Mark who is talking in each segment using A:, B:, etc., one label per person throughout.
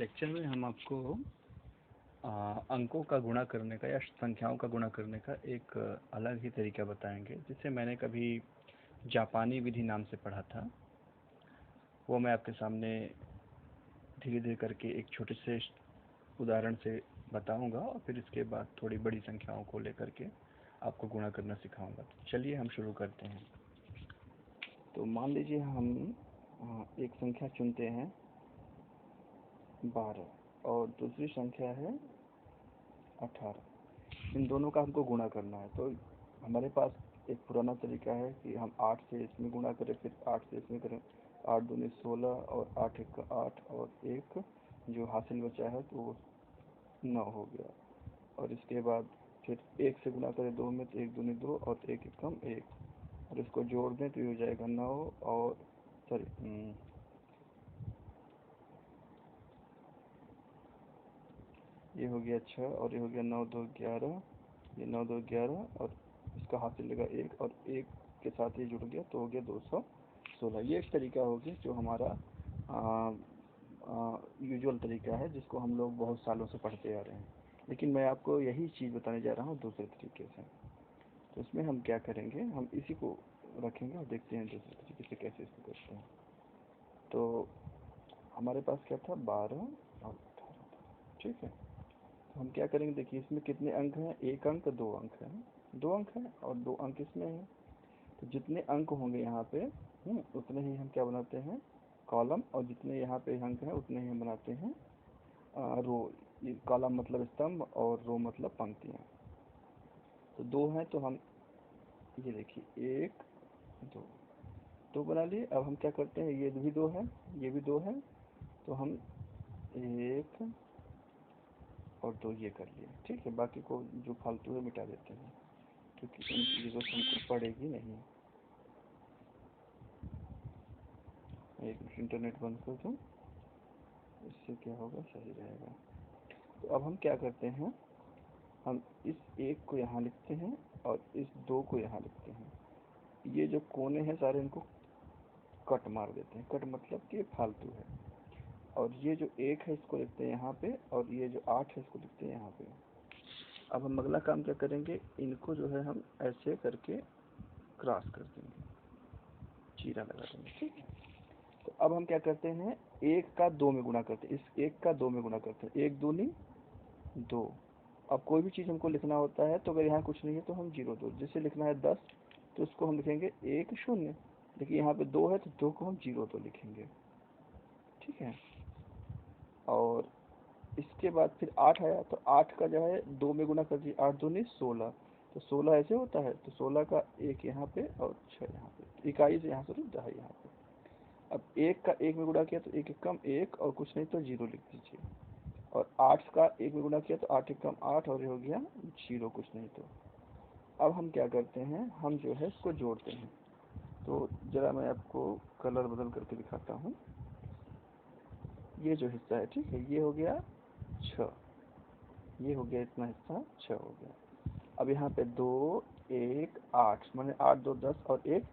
A: Lecture में हम आपको अंकों का गुणा करने का या संख्याओं का गुणा करने का एक अलग ही तरीका बताएंगे, जिसे मैंने कभी जापानी विधि नाम से पढ़ा था। वो मैं आपके सामने धीरे धीरे करके एक छोटे से उदाहरण से बताऊंगा और फिर इसके बाद थोड़ी बड़ी संख्याओं को लेकर के आपको गुणा करना सिखाऊंगा। तो चलिए हम शुरू करते हैं। तो मान लीजिए हम एक संख्या चुनते हैं 12 और दूसरी संख्या है 18। इन दोनों का हमको गुणा करना है। तो हमारे पास एक पुराना तरीका है कि हम 8 से इसमें गुणा करें, फिर 8 से इसमें करें। 8 दूनी 16 और 8 एक 8 और एक जो हासिल बचा है तो वो 9 हो गया। और इसके बाद फिर 1 से गुणा करें 2 में, तो 1 दूनी 2 और 1 एकम 1, और इसको जोड़ दें तो ये हो जाएगा 9 और ये हो गया 6 और ये हो गया 9 2 11, ये 9 2 11 और इसका हासिल लगा 1 और 1 के साथ ये जुड़ गया तो हो गया 216। ये एक तरीका हो गया जो हमारा यूजुअल तरीका है, जिसको हम लोग बहुत सालों से पढ़ते आ रहे हैं। लेकिन मैं आपको यही चीज़ बताने जा रहा हूँ दूसरे तरीके से। तो इसमें हम क्या करेंगे, हम इसी को रखेंगे और देखते हैं दूसरे तरीके से कैसे इसको करते हैं। तो हमारे पास क्या था, 12 और 18। ठीक है, हम क्या करेंगे, देखिए इसमें कितने अंक हैं, 1 अंक 2 अंक हैं, 2 अंक हैं और 2 अंक इसमें हैं। तो जितने अंक होंगे यहाँ पे उतने ही हम क्या बनाते हैं, कॉलम, और जितने यहाँ पे अंक हैं उतने ही हम बनाते हैं रो। ये कॉलम मतलब स्तंभ और रो मतलब पंक्तियाँ। तो 2 हैं तो हम ये देखिए 1 2 बना लिए। अब हम क्या करते हैं, ये भी 2 है, ये भी 2 है, तो हम 1 और 2 ये कर लिए। ठीक है, बाकी को जो फालतू है मिटा देते हैं क्योंकि उनकी जरूरत हमको पड़ेगी नहीं। एक मिनट इंटरनेट बंद कर दूँ, इससे क्या होगा, सही रहेगा। तो अब हम क्या करते हैं, हम इस 1 को यहाँ लिखते हैं और इस 2 को यहाँ लिखते हैं। ये जो कोने हैं सारे इनको कट मार देते हैं। कट मतलब कि फालतू है। और ये जो 1 है इसको लिखते हैं यहाँ पे, और ये जो 8 है इसको लिखते हैं यहाँ पे। अब हम अगला काम क्या करेंगे, इनको जो है हम ऐसे करके क्रॉस कर देंगे, चीरा लगा देंगे। ठीक है, तो अब हम क्या करते हैं, 1 का 2 में गुणा करते हैं, इस 1 का 2 में गुणा करते हैं, 1 दूनी 2। अब कोई भी चीज़ हमको लिखना होता है तो अगर यहाँ कुछ नहीं है तो हम 0 2, जैसे लिखना है 10 तो उसको हम लिखेंगे 1 0। देखिए यहाँ पे 2 है तो 2 को हम 0 2 लिखेंगे। ठीक है, और इसके बाद फिर 8 आया तो 8 का जो है 2 में गुणा कर दिए, 8 दूनी 16, तो 16 ऐसे होता है, तो 16 का 1 यहाँ पे और 6 यहाँ पे, इकाई से यहाँ से 10 यहाँ पे। अब 1 का 1 में गुणा किया तो 1 एकम 1 और कुछ नहीं तो 0 लिख दीजिए। और 8 का 1 में गुणा किया तो 8 एकम 8 और ये हो गया 0 कुछ नहीं तो। अब हम क्या करते हैं, हम जो है इसको जोड़ते हैं। तो जरा मैं आपको कलर बदल करके दिखाता हूँ। ये जो हिस्सा है, ठीक है, ये हो गया 6, ये हो गया इतना हिस्सा 6 हो गया। अब यहाँ पे 2 1 8 मैंने 8 2 10 और 1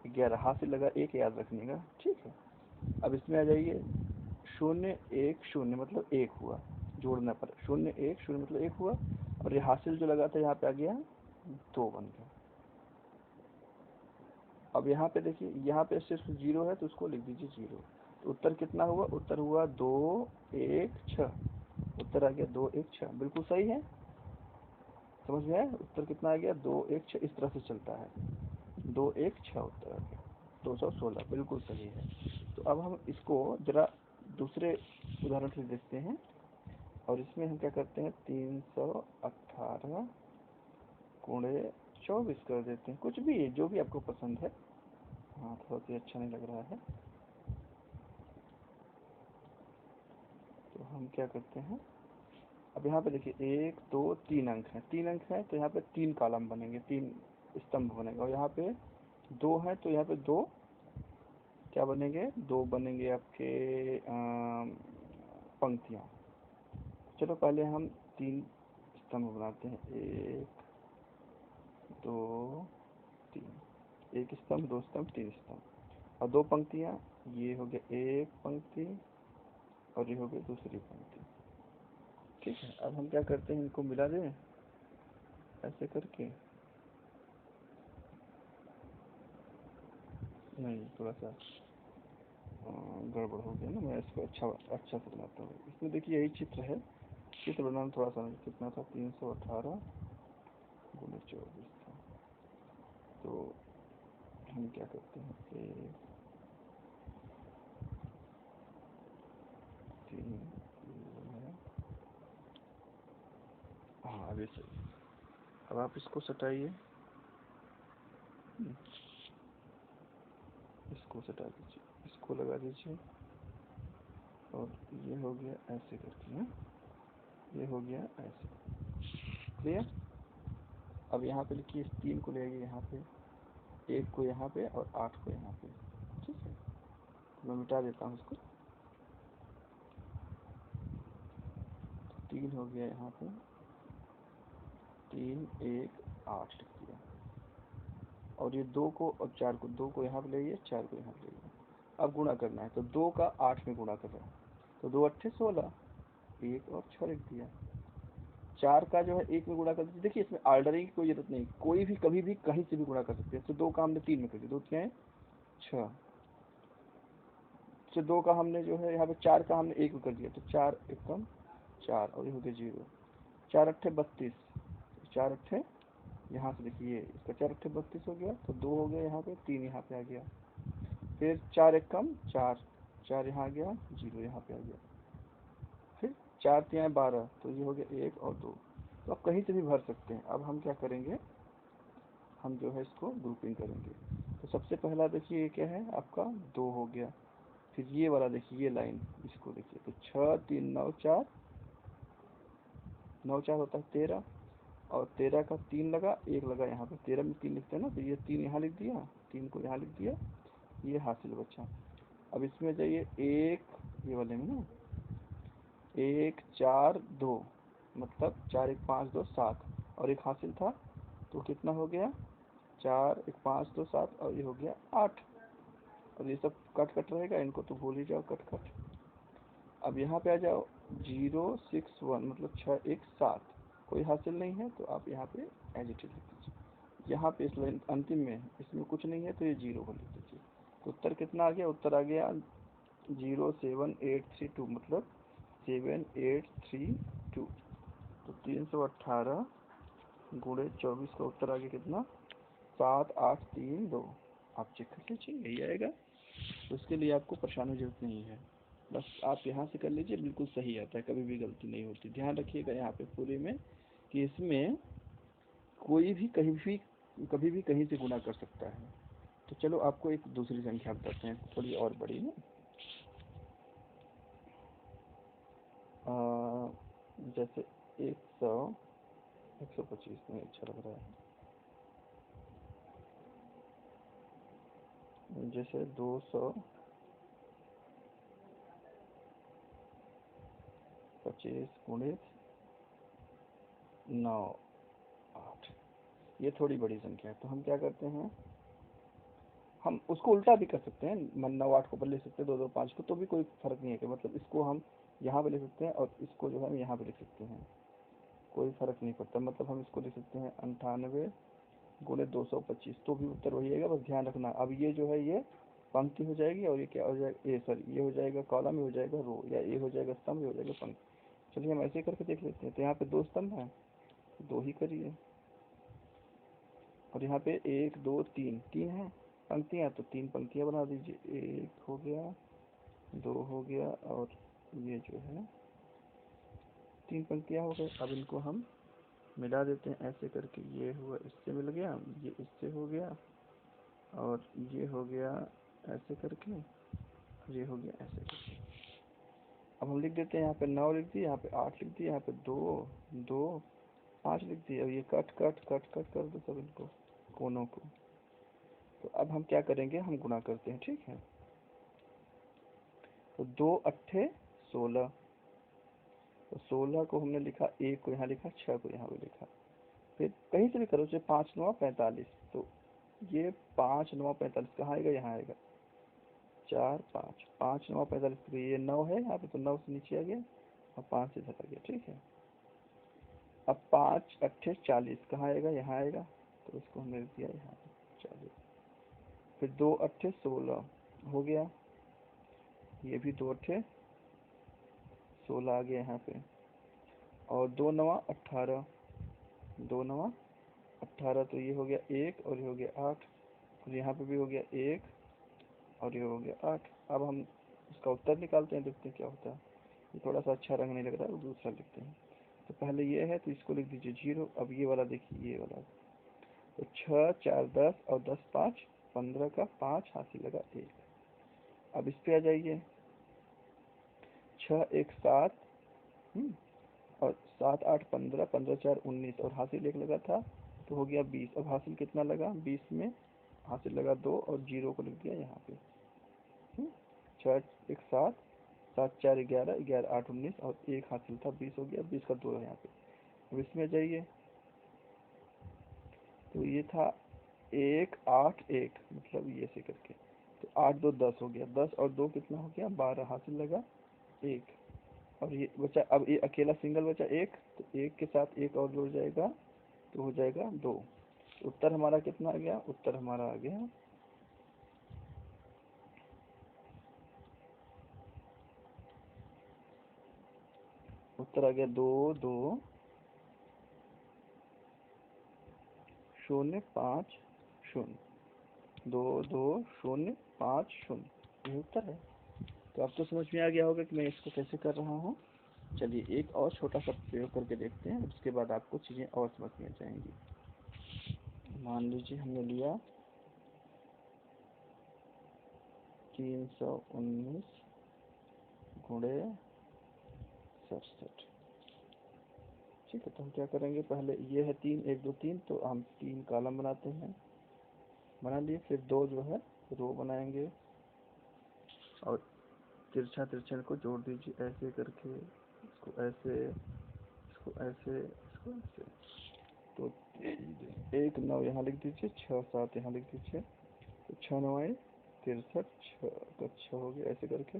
A: 11, हाथ से लगा 1 याद रखने का। ठीक है, अब इसमें आ जाइए, 0 1 0 मतलब 1 हुआ, जोड़ना पर 0 1 0 मतलब 1 हुआ, और ये हासिल जो लगा था यहाँ पे आ गया 2 बन गया। अब यहाँ पे देखिए, यहाँ पे सिर्फ 0 है तो उसको लिख दीजिए 0। तो उत्तर कितना हुआ, उत्तर हुआ 2 1 6, उत्तर आ गया 2 1 6, बिल्कुल सही है। समझ में आया, उत्तर कितना आ गया 2 1 6, इस तरह से चलता है, 2 1 6 उत्तर आ गया 216, बिल्कुल सही है। तो अब हम इसको जरा दूसरे उदाहरण से देखते हैं, और इसमें हम क्या करते हैं, 318 गुणे 24 कर देते हैं, कुछ भी जो भी आपको पसंद है। हाँ, थोड़ा सा अच्छा नहीं लग रहा है, तो हम क्या करते हैं, अब यहाँ पे देखिए 1 2 3 अंक हैं, 3 अंक हैं तो यहाँ पे 3 कॉलम बनेंगे, 3 स्तंभ बनेगा। और यहाँ पे 2 है तो यहाँ पे 2 क्या बनेंगे, 2 बनेंगे आपके पंक्तियाँ। चलो पहले हम 3 स्तंभ बनाते हैं, 1 2 3, 1 स्तंभ 2 स्तंभ 3 स्तंभ और 2 पंक्तियाँ। ये हो गया 1 पंक्ति और ये हो गई दूसरी पंक्ति। ठीक है, अब हम क्या करते हैं, इनको मिला दें ऐसे करके। नहीं, थोड़ा सा गड़बड़ हो गया ना, मैं इसको अच्छा से बनाता हूँ। इसमें देखिए यही चित्र है, चित्र बनाना थोड़ा सा कितना था, 318 गुणे 24 था। तो हम क्या करते हैं, 3 हाँ अभी सही। अब आप इसको सटाइए, इसको सटा दीजिए, इसको लगा दीजिए, और ये हो गया ऐसे करके ना, ये हो गया ऐसे। क्लियर। अब यहाँ पे लिखिए, इस 3 को ले आइए यहाँ पे, 1 को यहाँ पे और 8 को यहाँ पे। ठीक है, तो मैं मिटा देता हूँ इसको। 3 हो गया यहाँ पे, 3 1 8 लिख दिया, और ये 2 को और 4 को, 2 को यहाँ पे ले आइए, 4 को यहाँ पे ले आइए। अब गुणा करना है, तो 2 का 8 में गुणा कर रहा है, तो 2 8 16, 1 और 6 लिख दिया। 4 का जो है 1 में गुणा कर दीजिए। देखिए इसमें ऑर्डरिंग की कोई जरूरत नहीं, कोई भी कभी भी कहीं से भी गुणा कर सकते हैं। तो 2 का हमने 3 में कर दिया, 2 क्या है 6। तो 2 का हमने जो है यहाँ पे 4 का हमने 1 में कर दिया, तो 4 एकम 4, और ये हो गया 0। 4 अट्ठे 32, 4 अट्ठे यहाँ से देखिए इसका 4 अट्ठे 32 हो गया, तो 2 हो गया यहाँ पे, 3 यहाँ पे आ गया। फिर 4 एकम 4, 4 यहाँ आ गया, 0 यहाँ पे आ गया। फिर 4 3 12, तो ये हो गया 1 और 2। तो आप कहीं से भी भर सकते हैं। अब हम क्या करेंगे, हम जो है इसको ग्रुपिंग करेंगे। तो सबसे पहला देखिए ये क्या है आपका 2 हो गया। फिर ये वाला देखिए, ये लाइन इसको देखिए, तो 6 3 9 4, 9 4 होता है 13, और 13 का 3 लगा, 1 लगा यहाँ पे, 13 में 3 लिखते हैं ना, तो ये 3 यहाँ लिख दिया, 3 को यहाँ लिख दिया, ये हासिल बचा। अब इसमें जाइए, एक ये वाले में ना, 1 4 2, मतलब 4 1 5 2 7, और एक हासिल था, तो कितना हो गया 4 1 5 2 7, और ये हो गया 8। और ये सब कट कट रहेगा, इनको तो भूल ही जाओ कट कट। अब यहाँ पे आ जाओ, 0 6 1, मतलब 6 1 7, कोई हासिल नहीं है, तो आप यहाँ पे एज इट इज लिख दीजिए। यहाँ पे इस लाइन अंतिम में इसमें कुछ नहीं है, तो ये 0 को लिख दीजिए। तो उत्तर कितना आ गया, उत्तर आ गया 07832, मतलब 7832। तो 318 गुणे 24 का उत्तर आ गया कितना, 7832। आप चेक कर लीजिए, यही आएगा। तो उसके लिए आपको परेशानी की जरूरत नहीं है, बस आप यहाँ से कर लीजिए, बिल्कुल सही आता है, कभी भी गलती नहीं होती। ध्यान रखिएगा यहाँ पे पूरे में कि इसमें कोई भी कभी भी कहीं से गुणा कर सकता है। तो चलो आपको एक दूसरी संख्या बताते हैं, थोड़ी और बड़ी है। जैसे 125 में अच्छा लग रहा है, जैसे 225 गुणित 9 8, ये थोड़ी बड़ी संख्या है। तो हम क्या करते हैं, हम उसको उल्टा भी कर सकते हैं, 9 8 को ले सकते हैं, 2 2 5 को, तो भी कोई फर्क नहीं है कि मतलब इसको हम यहाँ पे लिख सकते हैं और इसको जो है हम यहाँ पे लिख सकते हैं, कोई फर्क नहीं पड़ता। मतलब हम इसको लिख सकते हैं 98 गुणे 225, तो भी उत्तर वही आएगा। बस ध्यान रखना, अब ये जो है ये पंक्ति हो जाएगी, और ये क्या हो जाएगा, ए सॉरी, ये हो जाएगा कॉलम, ये हो जाएगा रो, या ये हो जाएगा स्तंभ, ये हो जाएगा पंक्ति। चलिए हम ऐसे करके देख लेते हैं। तो यहाँ पे 2 स्तंभ है, 2 ही करिए, और यहाँ पे 1 2 3, 3 है पंक्तियाँ, तो 3 पंक्तियाँ बना दीजिए। 1 हो गया, 2 हो गया, और ये जो है 3 पंक्तियाँ हो गई। अब इनको हम मिला देते हैं ऐसे करके, ये हुआ इससे मिल गया, ये इससे हो गया, और ये हो गया ऐसे करके, और ये हो गया ऐसे करके। अब हम लिख देते हैं, यहाँ पे 9 लिख दिए, यहाँ पे 8 लिख दिए, यहाँ पे 2 2 5 लिख दिए। अब ये कट कट कट कट कर दो सब इनको, कोनों को। तो अब हम क्या करेंगे, हम गुणा करते हैं, ठीक है। तो 2 अट्ठे 16, तो 16 को हमने लिखा, 1 को यहाँ लिखा, 6 को यहाँ पे लिखा। फिर कहीं से भी करो, जैसे 5 9 45, तो ये 5 9 45 कहाँ आएगा, यहाँ आएगा। 4 5 5 9 45, तो ये 9 है यहाँ पे, तो 9 से नीचे आ गया और 5 से इधर आ गया। ठीक है, अब 5 अट्ठे 40 कहाँ आएगा, यहाँ आएगा, तो इसको हमने लिख दिया यहाँ 40। फिर 2 अट्ठे 16 हो गया, ये भी 2 अट्ठे 16 आ गया यहाँ पे, और 2 नवा 18, 2 नवा 18, तो ये हो गया 1 और ये हो गया 8, और यहाँ पे भी हो गया 1 और ये हो गया 8। अब हम इसका उत्तर निकालते हैं, देखते हैं क्या होता है। ये थोड़ा सा अच्छा रंग नहीं लग रहा है, दूसरा लिखते हैं। तो पहले ये है, तो इसको लिख दीजिए 0। अब ये वाला देखिए, ये वाला, तो 6 4 10 और 10 5 15 का 5 हासिल लगा 1। अब इस पे आ जाइए, 6 1 7 और 7 8 15, 15 4 19 और हासिल 1 लगा था, तो हो गया 20। अब हासिल कितना लगा, 20 में हासिल लगा 2 और 0 को लिख दिया यहाँ पे। 6 1 7 7 4 11 11 8 19 और 1 हासिल था, 20 हो गया, 20 का 2 है यहाँ पे। अब इसमें जाइए, तो ये था 1 8 1, मतलब ये से करके, तो 8 2 10 हो गया, 10 और 2 कितना हो गया, 12 हासिल लगा 1। और ये बचा, अब ये अकेला सिंगल बचा 1, तो 1 के साथ 1 और जुड़ जाएगा, तो हो जाएगा 2। उत्तर हमारा कितना आ गया, उत्तर हमारा आ गया उत्तर आ गया 2 2 0 5 0, 2 2 0 5 0, ये उत्तर है। तो अब तो समझ में आ गया होगा कि मैं इसको कैसे कर रहा हूँ। चलिए एक और छोटा सा प्रयोग करके देखते हैं, उसके बाद आपको चीज़ें और समझ में आ जाएंगी। मान लीजिए हमने लिया 319 गुणे 67। ठीक है, तो हम क्या करेंगे, पहले ये है 3 1 2 3, तो हम 3 कॉलम बनाते हैं, बना लिए। फिर 2 जो है रो बनाएंगे, और तिरछा तिरछा को जोड़ दीजिए ऐसे करके, इसको ऐसे, इसको ऐसे, इसको ऐसे। तो 1 9 यहाँ लिख दीजिए, 6 7 यहाँ लिख दीजिए, तो 6 9 63, 6 का 6 हो गया ऐसे करके,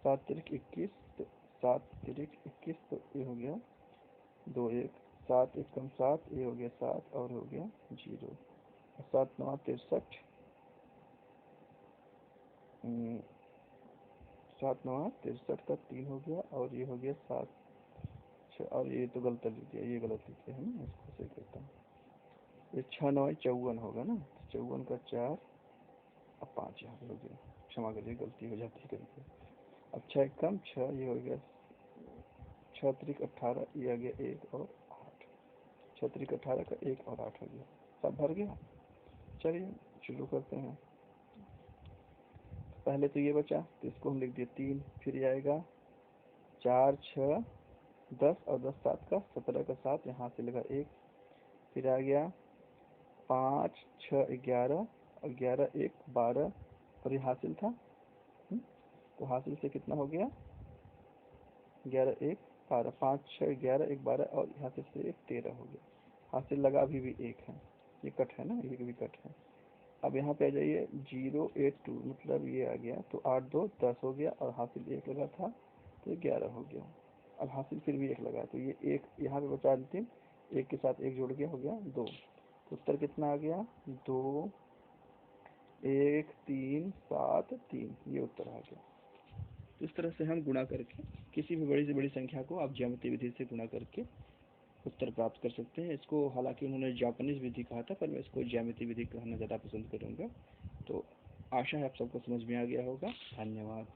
A: 7 तिरिक 21, तो 7 तिरिक 21, तो ये हो गया 2 1, 7 1 कम 7, ये हो गया 7 और हो गया 0, 7 9 63, 7 9 63 का 3 हो गया, और ये हो गया 7 6, और ये तो गलत लिख दिया, ये गलत लिख दिया है ना, इसको सही करता हूँ। ये 6 9 54 होगा ना, 54 का 4 अब 5 यहाँ पे हो गया, क्षमा करिए गलती हो जाती है कभी। अब 6 कम 6, ये हो गया 6 त्रिक 18, ये आ गया 1 और 8, 6 त्रिक 18 का 1 और 8 हो गया, सब भर गया। चलिए शुरू करते हैं। पहले तो ये बचा, तो इसको हम लिख दिए 3, फिर ये आएगा 4 6 10 और 10 7 का 17 का 7, यहाँ से लगा 1, फिर आ गया 5 6 11 और 11 1 12, और ये हासिल था, तो हासिल से कितना हो गया, 11 1 12, 5 6 11 1 12, और हासिल से 1 13 हो गया, हासिल लगा अभी भी 1 है, ये कट है ना, ये भी कट है। अब यहाँ पे आ जाइए 0 8 2, मतलब ये आ गया, तो 8 2 10 हो गया, और हासिल 1 लगा था, तो 11 हो गया। अब हासिल फिर भी 1 लगा, तो ये 1 यहाँ पे बचा अंतिम, 1 के साथ 1 जुड़ गया, हो गया 2। तो उत्तर कितना आ गया, 2 1 3 7 3, ये उत्तर आ गया। इस तरह से हम गुणा करके किसी भी बड़ी से बड़ी संख्या को आप ज्यामितीय विधि से गुणा करके उत्तर प्राप्त कर सकते हैं। इसको हालांकि उन्होंने जापानीज विधि कहा था, पर मैं इसको ज्यामितीय विधि कहना ज़्यादा पसंद करूँगा। तो आशा है आप सबको समझ में आ गया होगा। धन्यवाद।